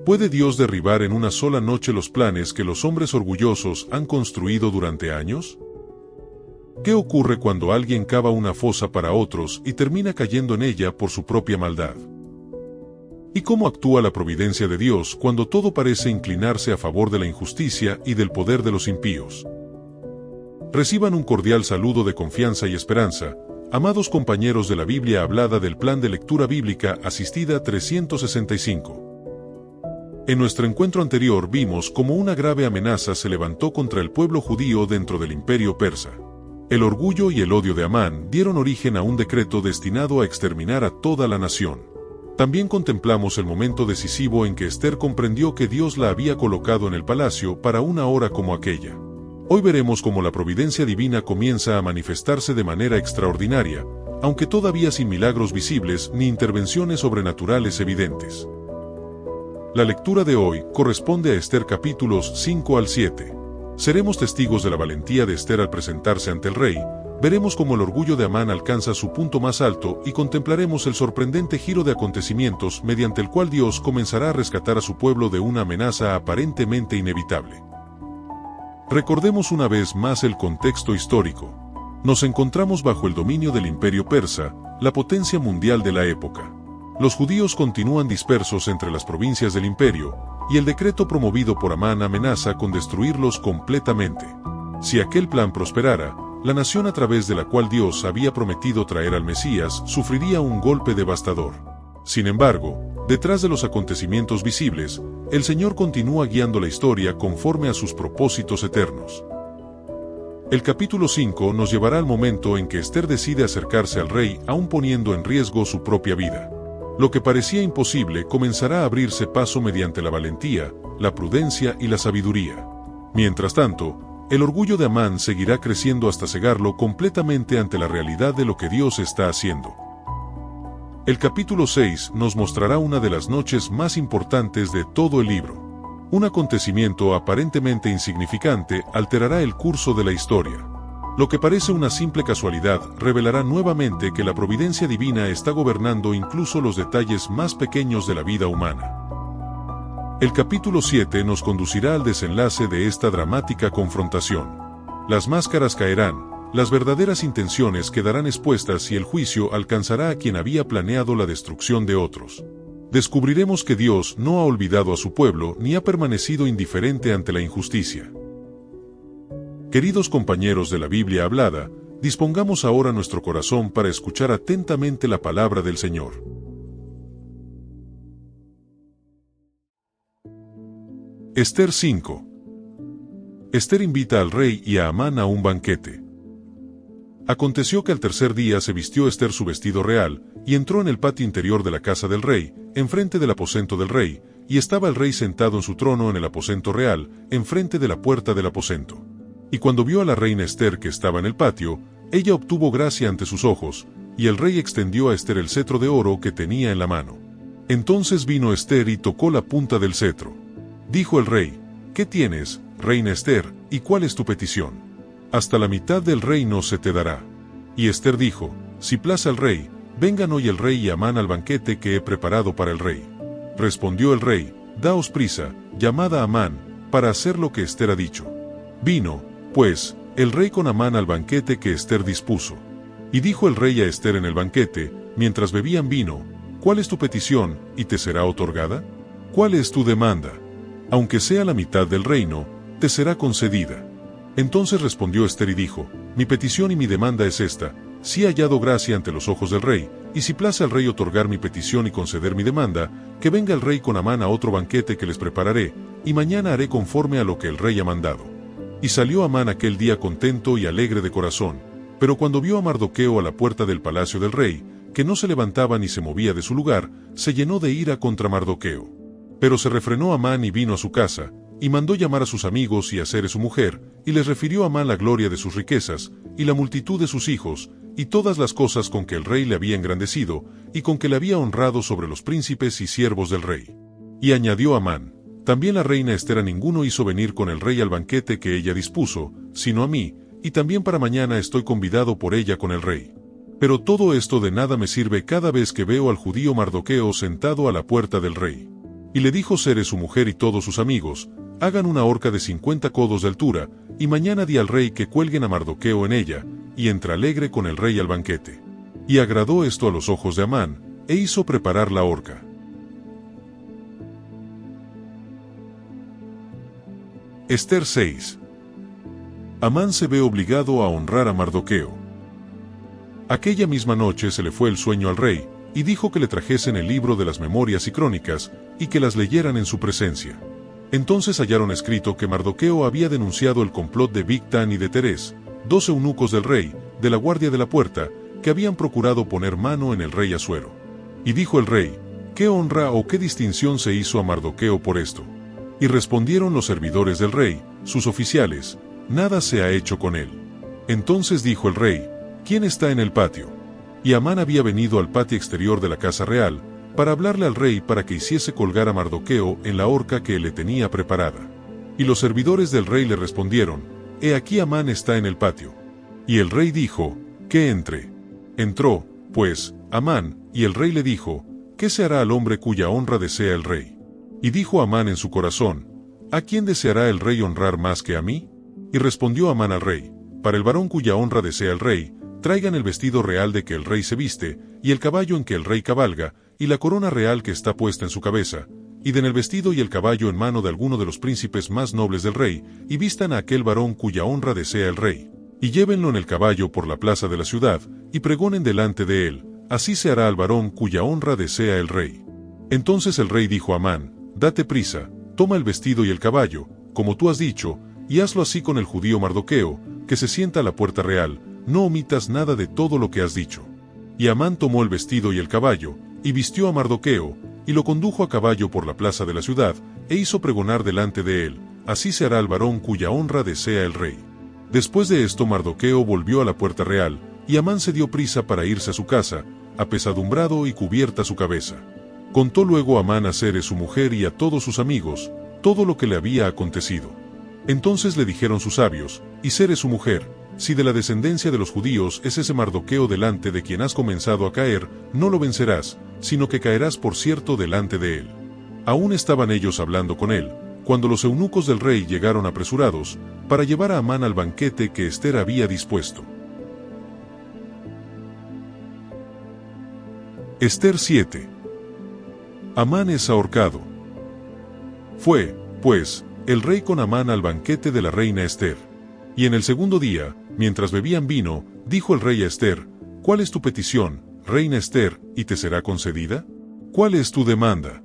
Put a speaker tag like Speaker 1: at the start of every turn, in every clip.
Speaker 1: ¿Puede Dios derribar en una sola noche los planes que los hombres orgullosos han construido durante años? ¿Qué ocurre cuando alguien cava una fosa para otros y termina cayendo en ella por su propia maldad? ¿Y cómo actúa la providencia de Dios cuando todo parece inclinarse a favor de la injusticia y del poder de los impíos? Reciban un cordial saludo de confianza y esperanza, amados compañeros de la Biblia hablada del plan de lectura bíblica asistida 365. En nuestro encuentro anterior vimos cómo una grave amenaza se levantó contra el pueblo judío dentro del imperio persa. El orgullo y el odio de Amán dieron origen a un decreto destinado a exterminar a toda la nación. También contemplamos el momento decisivo en que Esther comprendió que Dios la había colocado en el palacio para una hora como aquella. Hoy veremos cómo la providencia divina comienza a manifestarse de manera extraordinaria, aunque todavía sin milagros visibles ni intervenciones sobrenaturales evidentes. La lectura de hoy corresponde a Esther capítulos 5 al 7. Seremos testigos de la valentía de Esther al presentarse ante el rey, veremos cómo el orgullo de Amán alcanza su punto más alto y contemplaremos el sorprendente giro de acontecimientos mediante el cual Dios comenzará a rescatar a su pueblo de una amenaza aparentemente inevitable. Recordemos una vez más el contexto histórico. Nos encontramos bajo el dominio del Imperio Persa, la potencia mundial de la época. Los judíos continúan dispersos entre las provincias del imperio, y el decreto promovido por Amán amenaza con destruirlos completamente. Si aquel plan prosperara, la nación a través de la cual Dios había prometido traer al Mesías sufriría un golpe devastador. Sin embargo, detrás de los acontecimientos visibles, el Señor continúa guiando la historia conforme a sus propósitos eternos. El capítulo 5 nos llevará al momento en que Esther decide acercarse al rey aún poniendo en riesgo su propia vida. Lo que parecía imposible comenzará a abrirse paso mediante la valentía, la prudencia y la sabiduría. Mientras tanto, el orgullo de Amán seguirá creciendo hasta cegarlo completamente ante la realidad de lo que Dios está haciendo. El capítulo 6 nos mostrará una de las noches más importantes de todo el libro. Un acontecimiento aparentemente insignificante alterará el curso de la historia. Lo que parece una simple casualidad revelará nuevamente que la providencia divina está gobernando incluso los detalles más pequeños de la vida humana. El capítulo 7 nos conducirá al desenlace de esta dramática confrontación. Las máscaras caerán, las verdaderas intenciones quedarán expuestas y el juicio alcanzará a quien había planeado la destrucción de otros. Descubriremos que Dios no ha olvidado a su pueblo ni ha permanecido indiferente ante la injusticia. Queridos compañeros de la Biblia hablada, dispongamos ahora nuestro corazón para escuchar atentamente la palabra del Señor. Esther 5. Esther invita al rey y a Amán a un banquete. Aconteció que al tercer día se vistió Esther su vestido real, y entró en el patio interior de la casa del rey, enfrente del aposento del rey, y estaba el rey sentado en su trono en el aposento real, enfrente de la puerta del aposento. Y cuando vio a la reina Esther que estaba en el patio, ella obtuvo gracia ante sus ojos, y el rey extendió a Esther el cetro de oro que tenía en la mano. Entonces vino Esther y tocó la punta del cetro. Dijo el rey: ¿Qué tienes, reina Esther, y cuál es tu petición? Hasta la mitad del reino se te dará. Y Esther dijo: Si place al rey, vengan hoy el rey y Amán al banquete que he preparado para el rey. Respondió el rey: Daos prisa, llamad a Amán, para hacer lo que Esther ha dicho. Vino, pues, el rey con Amán al banquete que Esther dispuso. Y dijo el rey a Esther en el banquete, mientras bebían vino: ¿Cuál es tu petición, y te será otorgada? ¿Cuál es tu demanda? Aunque sea la mitad del reino, te será concedida. Entonces respondió Esther y dijo: Mi petición y mi demanda es esta: si he hallado gracia ante los ojos del rey, y si place al rey otorgar mi petición y conceder mi demanda, que venga el rey con Amán a otro banquete que les prepararé, y mañana haré conforme a lo que el rey ha mandado. Y salió Amán aquel día contento y alegre de corazón, pero cuando vio a Mardoqueo a la puerta del palacio del rey, que no se levantaba ni se movía de su lugar, se llenó de ira contra Mardoqueo. Pero se refrenó Amán y vino a su casa, y mandó llamar a sus amigos y a Zeres su mujer, y les refirió a Amán la gloria de sus riquezas, y la multitud de sus hijos, y todas las cosas con que el rey le había engrandecido, y con que le había honrado sobre los príncipes y siervos del rey. Y añadió Amán: También la reina Esther a ninguno hizo venir con el rey al banquete que ella dispuso, sino a mí, y también para mañana estoy convidado por ella con el rey. Pero todo esto de nada me sirve cada vez que veo al judío Mardoqueo sentado a la puerta del rey. Y le dijo Zeres su mujer y todos sus amigos, hagan una horca de 50 codos de altura, y mañana di al rey que cuelguen a Mardoqueo en ella, y entra alegre con el rey al banquete. Y agradó esto a los ojos de Amán, e hizo preparar la horca. Ester 6. Amán se ve obligado a honrar a Mardoqueo. Aquella misma noche se le fue el sueño al rey, y dijo que le trajesen el libro de las memorias y crónicas, y que las leyeran en su presencia. Entonces hallaron escrito que Mardoqueo había denunciado el complot de Bigtán y de Teres, 2 eunucos del rey, de la guardia de la puerta, que habían procurado poner mano en el rey Asuero. Y dijo el rey, ¿qué honra o qué distinción se hizo a Mardoqueo por esto? Y respondieron los servidores del rey, sus oficiales, nada se ha hecho con él. Entonces dijo el rey, ¿quién está en el patio? Y Amán había venido al patio exterior de la casa real, para hablarle al rey para que hiciese colgar a Mardoqueo en la horca que le tenía preparada. Y los servidores del rey le respondieron, he aquí Amán está en el patio. Y el rey dijo, que entre. Entró, pues, Amán, y el rey le dijo, ¿qué se hará al hombre cuya honra desea el rey? Y dijo Amán en su corazón, ¿a quién deseará el rey honrar más que a mí? Y respondió Amán al rey, para el varón cuya honra desea el rey, traigan el vestido real de que el rey se viste, y el caballo en que el rey cabalga, y la corona real que está puesta en su cabeza, y den el vestido y el caballo en mano de alguno de los príncipes más nobles del rey, y vistan a aquel varón cuya honra desea el rey, y llévenlo en el caballo por la plaza de la ciudad, y pregonen delante de él, así se hará al varón cuya honra desea el rey. Entonces el rey dijo a Amán, date prisa, toma el vestido y el caballo, como tú has dicho, y hazlo así con el judío Mardoqueo, que se sienta a la puerta real, no omitas nada de todo lo que has dicho. Y Amán tomó el vestido y el caballo, y vistió a Mardoqueo, y lo condujo a caballo por la plaza de la ciudad, e hizo pregonar delante de él, así se hará al varón cuya honra desea el rey. Después de esto Mardoqueo volvió a la puerta real, y Amán se dio prisa para irse a su casa, apesadumbrado y cubierta su cabeza. Contó luego Amán a Zeres su mujer y a todos sus amigos, todo lo que le había acontecido. Entonces le dijeron sus sabios, y Zeres su mujer, si de la descendencia de los judíos es ese Mardoqueo delante de quien has comenzado a caer, no lo vencerás, sino que caerás por cierto delante de él. Aún estaban ellos hablando con él, cuando los eunucos del rey llegaron apresurados, para llevar a Amán al banquete que Ester había dispuesto. Ester 7. Amán es ahorcado. Fue, pues, el rey con Amán al banquete de la reina Ester. Y en el segundo día, mientras bebían vino, dijo el rey a Ester, ¿cuál es tu petición, reina Ester, y te será concedida? ¿Cuál es tu demanda?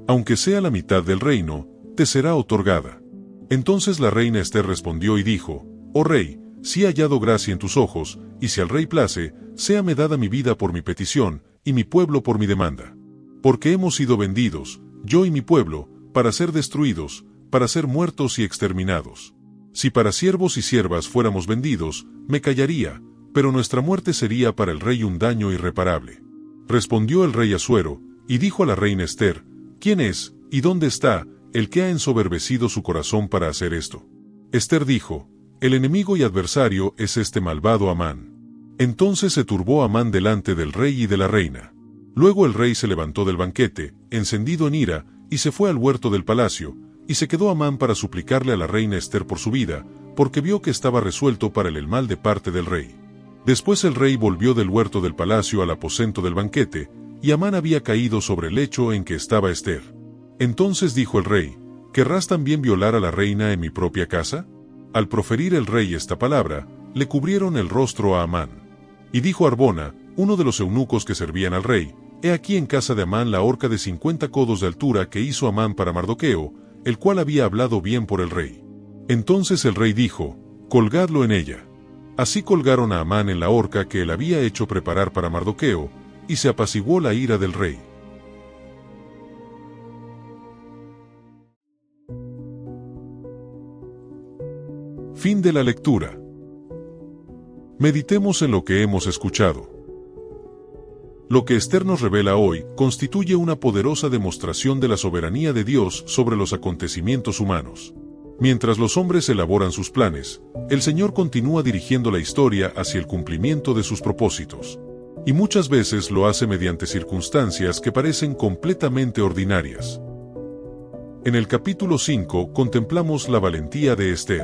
Speaker 1: Aunque sea la mitad del reino, te será otorgada. Entonces la reina Ester respondió y dijo, oh rey, si he hallado gracia en tus ojos, y si al rey place, séame dada mi vida por mi petición, y mi pueblo por mi demanda. Porque hemos sido vendidos, yo y mi pueblo, para ser destruidos, para ser muertos y exterminados. Si para siervos y siervas fuéramos vendidos, me callaría, pero nuestra muerte sería para el rey un daño irreparable. Respondió el rey Asuero, y dijo a la reina Ester, ¿quién es, y dónde está, el que ha ensoberbecido su corazón para hacer esto? Ester dijo, el enemigo y adversario es este malvado Amán. Entonces se turbó Amán delante del rey y de la reina. Luego el rey se levantó del banquete, encendido en ira, y se fue al huerto del palacio, y se quedó Amán para suplicarle a la reina Ester por su vida, porque vio que estaba resuelto para él el mal de parte del rey. Después el rey volvió del huerto del palacio al aposento del banquete, y Amán había caído sobre el lecho en que estaba Ester. Entonces dijo el rey, ¿querrás también violar a la reina en mi propia casa? Al proferir el rey esta palabra, le cubrieron el rostro a Amán. Y dijo Arbona, uno de los eunucos que servían al rey, he aquí en casa de Amán la horca de 50 codos de altura que hizo Amán para Mardoqueo, el cual había hablado bien por el rey. Entonces el rey dijo, colgadlo en ella. Así colgaron a Amán en la horca que él había hecho preparar para Mardoqueo, y se apaciguó la ira del rey. Fin de la lectura. Meditemos en lo que hemos escuchado. Lo que Ester nos revela hoy constituye una poderosa demostración de la soberanía de Dios sobre los acontecimientos humanos. Mientras los hombres elaboran sus planes, el Señor continúa dirigiendo la historia hacia el cumplimiento de sus propósitos. Y muchas veces lo hace mediante circunstancias que parecen completamente ordinarias. En el capítulo 5 contemplamos la valentía de Esther.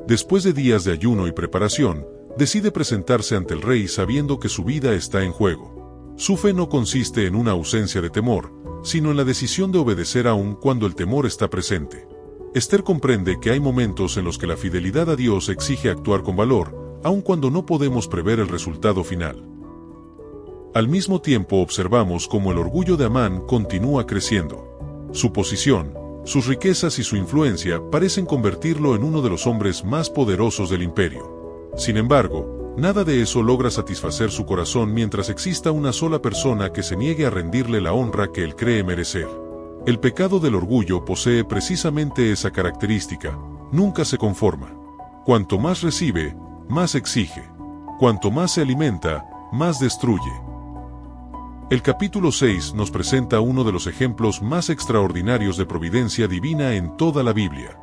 Speaker 1: Después de días de ayuno y preparación, decide presentarse ante el rey sabiendo que su vida está en juego. Su fe no consiste en una ausencia de temor, sino en la decisión de obedecer aun cuando el temor está presente. Esther comprende que hay momentos en los que la fidelidad a Dios exige actuar con valor, aun cuando no podemos prever el resultado final. Al mismo tiempo observamos cómo el orgullo de Amán continúa creciendo. Su posición, sus riquezas y su influencia parecen convertirlo en uno de los hombres más poderosos del imperio. Sin embargo, nada de eso logra satisfacer su corazón mientras exista una sola persona que se niegue a rendirle la honra que él cree merecer. El pecado del orgullo posee precisamente esa característica: nunca se conforma. Cuanto más recibe, más exige. Cuanto más se alimenta, más destruye. El capítulo 6 nos presenta uno de los ejemplos más extraordinarios de providencia divina en toda la Biblia.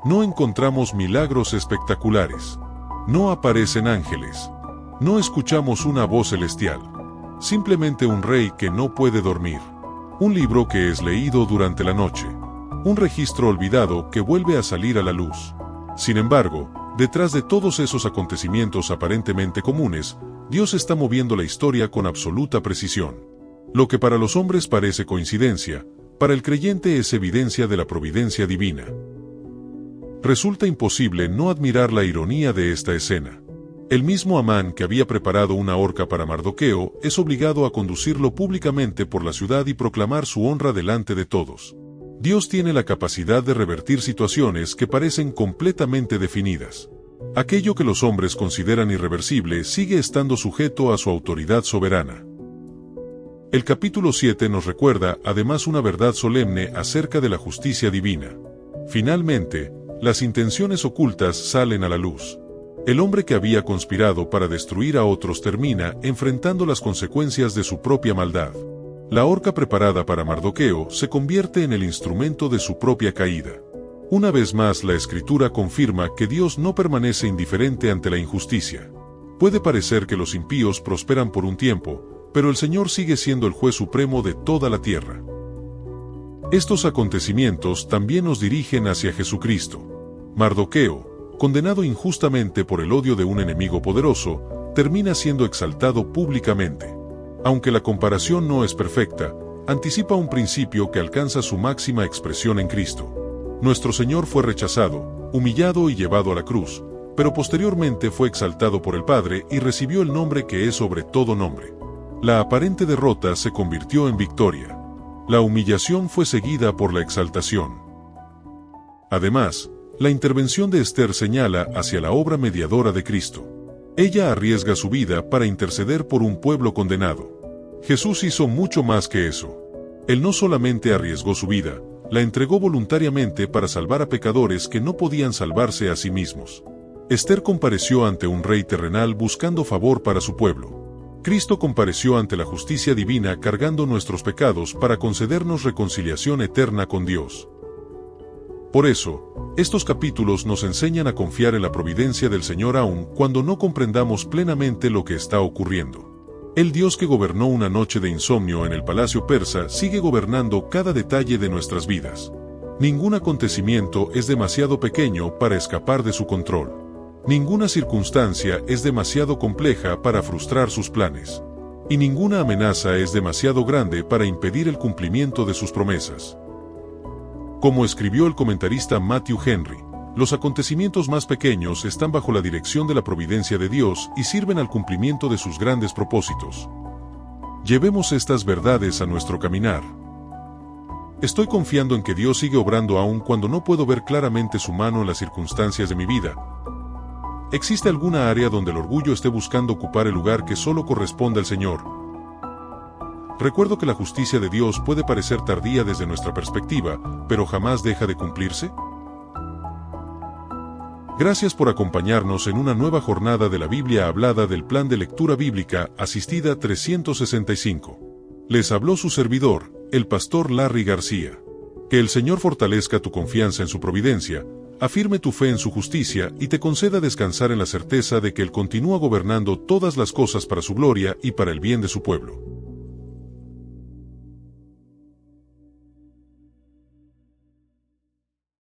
Speaker 1: No encontramos milagros espectaculares. No aparecen ángeles. No escuchamos una voz celestial. Simplemente un rey que no puede dormir. Un libro que es leído durante la noche. Un registro olvidado que vuelve a salir a la luz. Sin embargo, detrás de todos esos acontecimientos aparentemente comunes, Dios está moviendo la historia con absoluta precisión. Lo que para los hombres parece coincidencia, para el creyente es evidencia de la providencia divina. Resulta imposible no admirar la ironía de esta escena. El mismo Amán que había preparado una horca para Mardoqueo es obligado a conducirlo públicamente por la ciudad y proclamar su honra delante de todos. Dios tiene la capacidad de revertir situaciones que parecen completamente definidas. Aquello que los hombres consideran irreversible sigue estando sujeto a su autoridad soberana. El capítulo 7 nos recuerda además una verdad solemne acerca de la justicia divina. Finalmente, las intenciones ocultas salen a la luz. El hombre que había conspirado para destruir a otros termina enfrentando las consecuencias de su propia maldad. La horca preparada para Mardoqueo se convierte en el instrumento de su propia caída. Una vez más, la Escritura confirma que Dios no permanece indiferente ante la injusticia. Puede parecer que los impíos prosperan por un tiempo, pero el Señor sigue siendo el juez supremo de toda la tierra. Estos acontecimientos también nos dirigen hacia Jesucristo. Mardoqueo, condenado injustamente por el odio de un enemigo poderoso, termina siendo exaltado públicamente. Aunque la comparación no es perfecta, anticipa un principio que alcanza su máxima expresión en Cristo. Nuestro Señor fue rechazado, humillado y llevado a la cruz, pero posteriormente fue exaltado por el Padre y recibió el nombre que es sobre todo nombre. La aparente derrota se convirtió en victoria. La humillación fue seguida por la exaltación. Además, la intervención de Esther señala hacia la obra mediadora de Cristo. Ella arriesga su vida para interceder por un pueblo condenado. Jesús hizo mucho más que eso. Él no solamente arriesgó su vida, la entregó voluntariamente para salvar a pecadores que no podían salvarse a sí mismos. Esther compareció ante un rey terrenal buscando favor para su pueblo. Cristo compareció ante la justicia divina cargando nuestros pecados para concedernos reconciliación eterna con Dios. Por eso, estos capítulos nos enseñan a confiar en la providencia del Señor aun cuando no comprendamos plenamente lo que está ocurriendo. El Dios que gobernó una noche de insomnio en el palacio persa sigue gobernando cada detalle de nuestras vidas. Ningún acontecimiento es demasiado pequeño para escapar de su control. Ninguna circunstancia es demasiado compleja para frustrar sus planes. Y ninguna amenaza es demasiado grande para impedir el cumplimiento de sus promesas. Como escribió el comentarista Matthew Henry, los acontecimientos más pequeños están bajo la dirección de la providencia de Dios y sirven al cumplimiento de sus grandes propósitos. Llevemos estas verdades a nuestro caminar. Estoy confiando en que Dios sigue obrando aun cuando no puedo ver claramente su mano en las circunstancias de mi vida. ¿Existe alguna área donde el orgullo esté buscando ocupar el lugar que solo corresponde al Señor? Recuerdo que la justicia de Dios puede parecer tardía desde nuestra perspectiva, pero jamás deja de cumplirse. Gracias por acompañarnos en una nueva jornada de la Biblia hablada del Plan de Lectura Bíblica Asistida 365. Les habló su servidor, el pastor Larry García. Que el Señor fortalezca tu confianza en su providencia, afirme tu fe en su justicia y te conceda descansar en la certeza de que Él continúa gobernando todas las cosas para su gloria y para el bien de su pueblo.